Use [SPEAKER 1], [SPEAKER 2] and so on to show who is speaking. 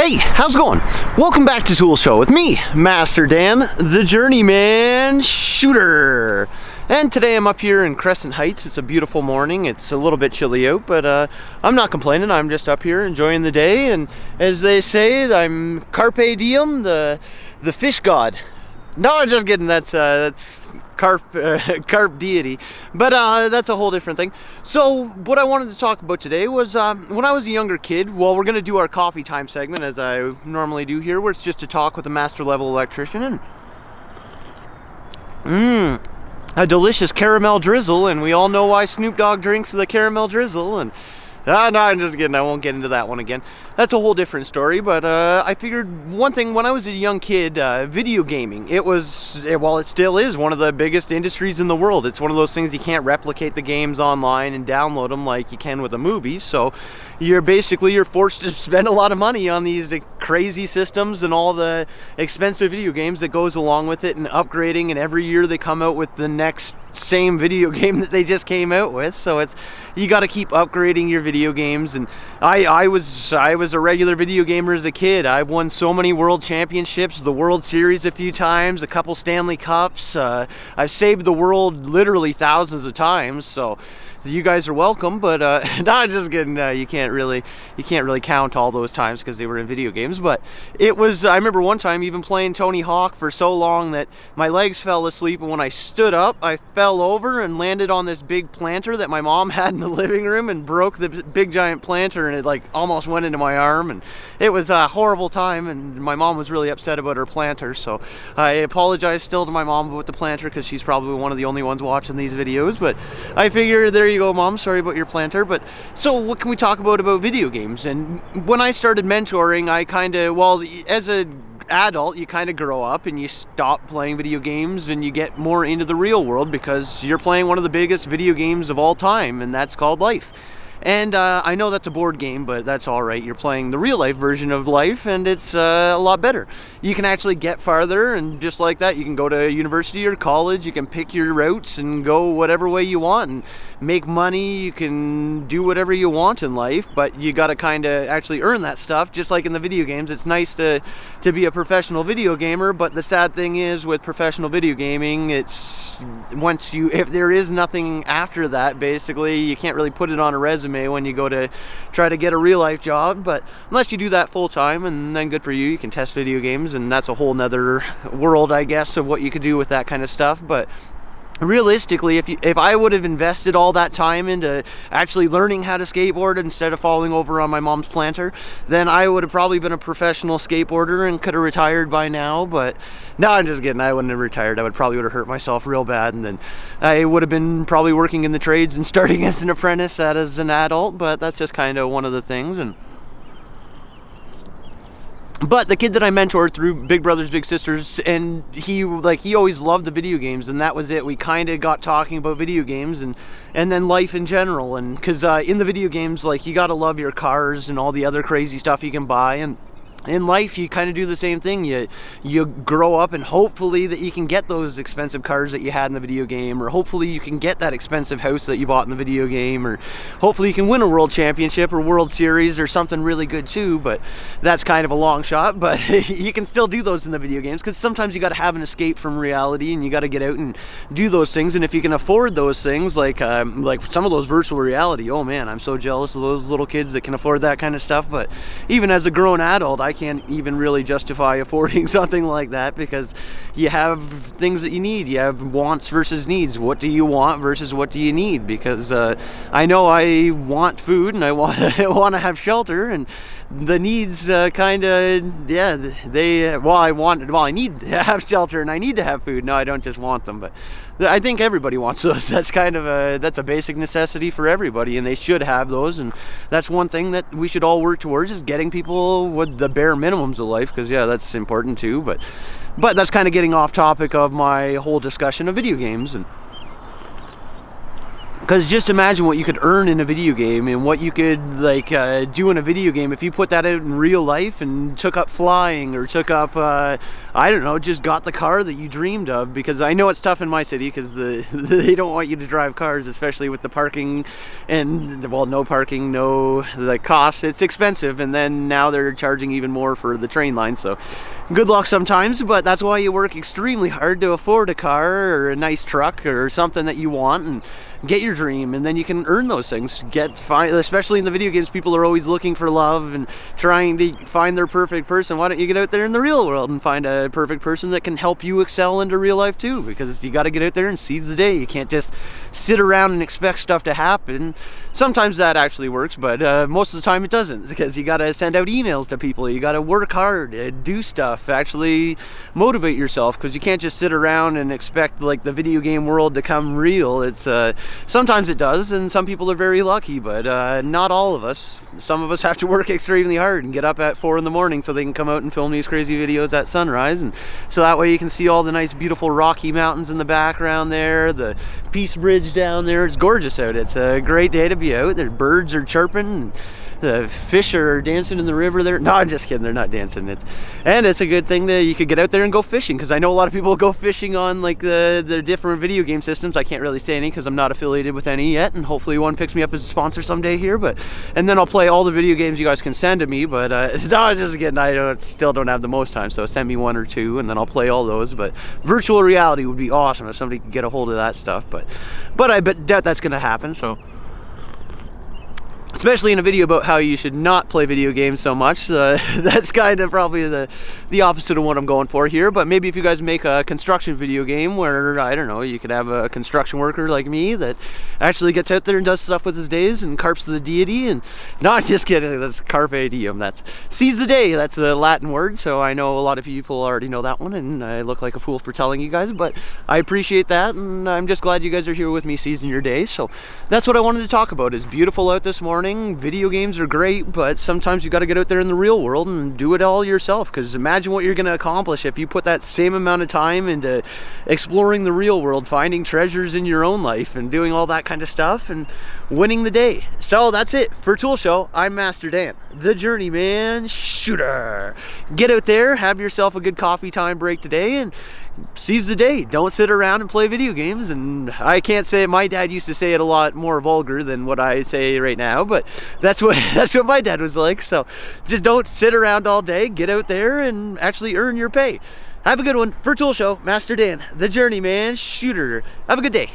[SPEAKER 1] Hey, how's it going? Welcome back to Tool Show with me, Master Dan, the Journeyman shooter. And today I'm up here in Crescent Heights. It's a beautiful morning. It's a little bit chilly out, but I'm not complaining. I'm just up here enjoying the day. And as they say, I'm Carpe Diem, the fish god. No, I'm just kidding. That's carp deity, but that's a whole different thing. So what I wanted to talk about today was when I was a younger kid. Well, we're going to do our coffee time segment as I normally do here, where it's just to talk with a master level electrician and a delicious caramel drizzle, and we all know why Snoop Dogg drinks the caramel drizzle. And no, I'm just kidding. I won't get into that one again. That's a whole different story. But I figured one thing, when I was a young kid, video gaming, it still is one of the biggest industries in the world. It's one of those things you can't replicate the games online and download them like you can with a movie. So you're forced to spend a lot of money on these crazy systems and all the expensive video games that goes along with it, and upgrading. And every year they come out with the next same video game that they just came out with. So you got to keep upgrading your video games. And I was a regular video gamer as a kid. I've won so many world championships, the World Series a few times, a couple Stanley Cups. I've saved the world literally thousands of times. So you guys are welcome, but not just kidding. You can't really count all those times because they were in video games. But I remember one time even playing Tony Hawk for so long that my legs fell asleep, and when I stood up, I fell over and landed on this big planter that my mom had in the living room, and broke the big giant planter, and it almost went into my arm, and it was a horrible time. And my mom was really upset about her planter, so I apologize still to my mom about the planter, because she's probably one of the only ones watching these videos. But I figure, there you go, Mom, sorry about your planter. But so what can we talk about video games? And when I started mentoring, as an adult, you kind of grow up and you stop playing video games and you get more into the real world, because you're playing one of the biggest video games of all time, and that's called life. And I know that's a board game, but that's all right. You're playing the real life version of life, and it's a lot better. You can actually get farther, and just like that, you can go to university or college. You can pick your routes and go whatever way you want and make money. You can do whatever you want in life, but you got to kind of actually earn that stuff, just like in the video games. It's nice to be a professional video gamer, but the sad thing is with professional video gaming, if there is nothing after that, basically, you can't really put it on a resume when you go to try to get a real life job. But unless you do that full time, and then good for you, you can test video games, and that's a whole nother world, I guess, of what you could do with that kind of stuff. But realistically, if I would have invested all that time into actually learning how to skateboard instead of falling over on my mom's planter, then I would have probably been a professional skateboarder and could have retired by now. But no, I'm just kidding. I wouldn't have retired. I would have hurt myself real bad, and then I would have been probably working in the trades and starting as an apprentice as an adult. But that's just kind of one of the things. But the kid that I mentored through Big Brothers Big Sisters, and he always loved the video games, and that was it. We kind of got talking about video games and then life in general, and because in the video games, you got to love your cars and all the other crazy stuff you can buy. And in life, you kind of do the same thing. You grow up, and hopefully that you can get those expensive cars that you had in the video game, or hopefully you can get that expensive house that you bought in the video game, or hopefully you can win a world championship or World Series or something really good too. But that's kind of a long shot, but you can still do those in the video games, because sometimes you got to have an escape from reality, and you got to get out and do those things. And if you can afford those things, like some of those virtual reality, oh man, I'm so jealous of those little kids that can afford that kind of stuff. But even as a grown adult, I can't even really justify affording something like that, because you have things that you need. You have wants versus needs. What do you want versus what do you need? Because I know I want food, and I want to have shelter, and the needs I need to have shelter, and I need to have food. No, I don't just want them, but I think everybody wants those. That's that's a basic necessity for everybody, and they should have those. And that's one thing that we should all work towards, is getting people with the bare minimums of life, because that's important too. But that's kind of getting off topic of my whole discussion of video games. And Because just imagine what you could earn in a video game and what you could like do in a video game if you put that out in real life and took up flying or took up, I don't know, just got the car that you dreamed of. Because I know it's tough in my city because they don't want you to drive cars, especially with the parking and, well, no parking, no the cost. It's expensive, and then now they're charging even more for the train line. So good luck sometimes, but that's why you work extremely hard to afford a car or a nice truck or something that you want and get your dream, and then you can earn those things. Especially in the video games, people are always looking for love and trying to find their perfect person. Why don't you get out there in the real world and find a perfect person that can help you excel into real life too? Because you got to get out there and seize the day. You can't just sit around and expect stuff to happen. Sometimes that actually works, but most of the time it doesn't, because you got to send out emails to people. You got to work hard, do stuff, actually motivate yourself, because you can't just sit around and expect like the video game world to come real. It's sometimes it does, and some people are very lucky, but not all of us. Some of us have to work extremely hard and get up at 4 in the morning so they can come out and film these crazy videos at sunrise, and so that way you can see all the nice beautiful Rocky Mountains in the background there, the Peace Bridge down there. It's gorgeous out. It's a great day to be out. The birds are chirping, and the fish are dancing in the river there. No, I'm just kidding, they're not dancing. It's a good thing that you could get out there and go fishing, because I know a lot of people go fishing on like the different video game systems. I can't really say any because I'm not affiliated with any yet, and hopefully one picks me up as a sponsor someday here. And then I'll play all the video games you guys can send to me, but no, I'm just kidding. Still don't have the most time, so send me 1 or 2 and then I'll play all those. But virtual reality would be awesome if somebody could get a hold of that stuff, but I doubt that's gonna happen. So especially in a video about how you should not play video games so much. That's kind of probably the opposite of what I'm going for here. But maybe if you guys make a construction video game where, I don't know, you could have a construction worker like me that actually gets out there and does stuff with his days and carps the deity. And not just kidding, that's carpe diem. That's seize the day. That's a Latin word. So I know a lot of people already know that one, and I look like a fool for telling you guys, but I appreciate that, and I'm just glad you guys are here with me seizing your day. So that's what I wanted to talk about. It's beautiful out this morning. Video games are great, but sometimes you got to get out there in the real world and do it all yourself, because imagine what you're going to accomplish if you put that same amount of time into exploring the real world, finding treasures in your own life and doing all that kind of stuff and winning the day. So that's it for Tool Show. I'm Master Dan, the Journeyman shooter. Get out there, have yourself a good coffee time break today, and seize the day. Don't sit around and play video games. And I can't say, my dad used to say it a lot more vulgar than what I say right now, but that's what my dad was like. So just don't sit around all day. Get out there and actually earn your pay. Have a good one. For Tool Show, Master Dan, the Journeyman shooter. Have a good day.